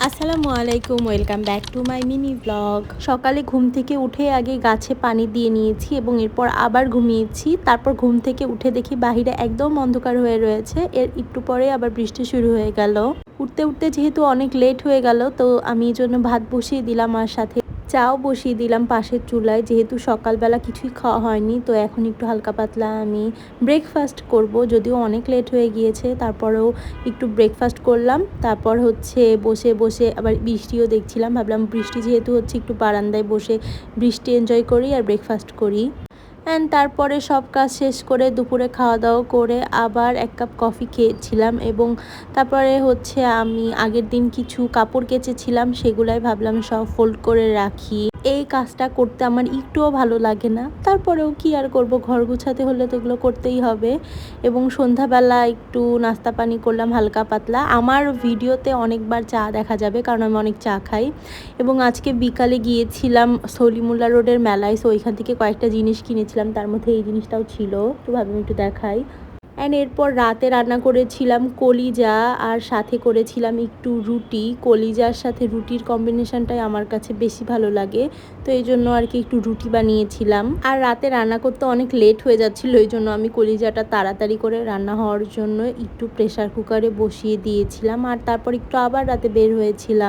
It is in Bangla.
আসসালামু আলাইকুম, welcome back to my mini blog. সকালে ঘুম থেকে উঠে আগে গাছে পানি দিয়ে নিয়েছি এবং এরপর আবার ঘুমিয়েছি। তারপর ঘুম থেকে উঠে দেখি বাহিরে একদম অন্ধকার হয়ে রয়েছে। এর একটু পরে আবার বৃষ্টি শুরু হয়ে গেল। উঠতে উঠতে যেহেতু অনেক লেট হয়ে গেল, তো আমি এই জন্য ভাত বসিয়ে দিলাম আর সাথে চাও বসিয়ে দিলাম পাশের চুলায়। যেহেতু সকালবেলা কিছুই খাওয়া হয়নি, তো এখন একটু হালকা পাতলা আমি ব্রেকফাস্ট করব। যদিও অনেক লেট হয়ে গিয়েছে, তারপরেও একটু ব্রেকফাস্ট করলাম। তারপর হচ্ছে বসে বসে আবার বৃষ্টিও দেখছিলাম। ভাবলাম বৃষ্টি যেহেতু হচ্ছে, একটু বারান্দায় বসে বৃষ্টি এনজয় করি আর ব্রেকফাস্ট করি। অ্যান্ড তারপরে সব কাজ শেষ করে দুপুরে খাওয়া দাওয়া করে আবার এক কাপ কফি খেয়েছিলাম। এবং তারপরে হচ্ছে আমি আগের দিন কিছু কাপড় কেচেছিলাম, সেগুলাই ভাবলাম সব ফোল্ড করে রাখি। এই কাজটা করতে আমার একটুও ভালো লাগে না, তারপরেও কি আর করব, ঘর গুছাতে হলে তো এগুলো করতেই হবে। এবং সন্ধ্যাবেলা একটু নাস্তা পানি করলাম হালকা পাতলা। আমার ভিডিওতে অনেকবার চা দেখা যাবে, কারণ আমি অনেক চা খাই। এবং আজকে বিকালে গিয়েছিলাম সলিমুল্লাহ রোডের মেলায়, সো ওইখান থেকে কয়েকটা জিনিস কিনেছিলাম, তার মধ্যে এই জিনিসটাও ছিল। তো ভাবলাম একটু দেখাই। অ্যান্ড এরপর রাতে রান্না করেছিলাম কলিজা, আর সাথে করেছিলাম একটু রুটি। কলিজার সাথে রুটির কম্বিনেশনটাই আমার কাছে বেশি ভালো লাগে, তো এই জন্য আর কি একটু রুটি বানিয়েছিলাম। আর রাতে রান্না করতে অনেক লেট হয়ে যাচ্ছিলো, এই জন্য আমি কলিজাটা তাড়াতাড়ি করে রান্না হওয়ার জন্য একটু প্রেশার কুকারে বসিয়ে দিয়েছিলাম। আর তারপর একটু আবার রাতে বের হয়েছিলাম।